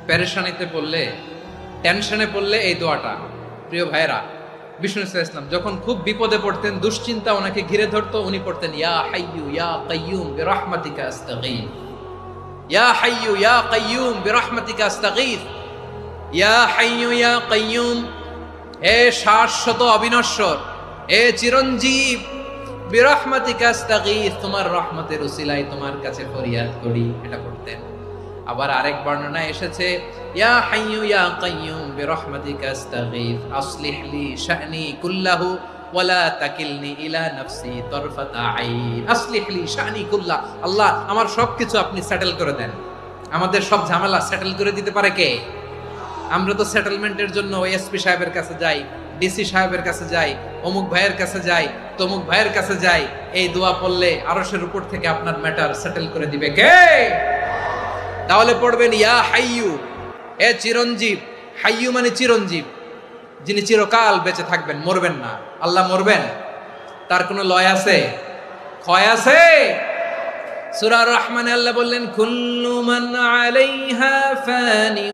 পেরেশানিতে পড়লে, টেনশনে পড়লে এই দোয়াটা। প্রিয় ভাইরা, বিষ্ণু ইসলাম যখন খুব বিপদে পড়তেন, দুশ্চিন্তা ওনাকে ঘিরে ধরতো, উনি পড়তেন ইয়া হাইয়ু ইয়া কাইয়ুম বিরহমাতিকা আস্তাগীথ, ইয়া হাইয়ু ইয়া কাইয়ুম বিরহমাতিকা আস্তাগীথ, ইয়া হাইয়ু ইয়া কাইয়ুম, হে শাশ্বত অবিনশ্বর, হে চিরঞ্জীব, বিরহমাতিকা আস্তাগীথ, তোমার রহমতের উসিলায় তোমার কাছে ফরিয়াদ করি। এটা করতেন। আবার আরেক বর্ণনায় এসেছে ইয়া হাইয়ু ইয়া কাইয়ুম বিরহমাতিকা আস্তাগীথ আসলিহ লি শা'নি কুল্লাহু ওয়ালা তাকিলনি ইলা নাফসি তারফাতা আইন। আসলিহ লি শা'নি কুল্লাহ, আল্লাহ আমার সবকিছু আপনি সেটেল করে দেন। আমাদের সব ঝামেলা সেটেল করে দিতে পারে কে? আমরা তো সেটেলমেন্টের জন্য ওই এসপি সাহেবের কাছে যাই, ডিসি সাহেবের কাছে যাই, অমুক ভাইয়ের কাছে যাই, তমুক ভাইয়ের কাছে যাই। এই দোয়া পড়লে আরশের উপর থেকে আপনার ম্যাটার সেটেল করে দিবে কে? তাহলে পড়বেন ইয়া হাইয়ু, এ চিরঞ্জীব। হাইয়ু মানে চিরঞ্জীব, যিনি চিরকাল বেঁচে থাকবেন, মরবেন না। আল্লাহ মরবেন? তার কোনো লয় আছে? ক্ষয় আছে? সূরা রহমানে আল্লাহ বললেন কুল্লু মান আলাইহা ফানি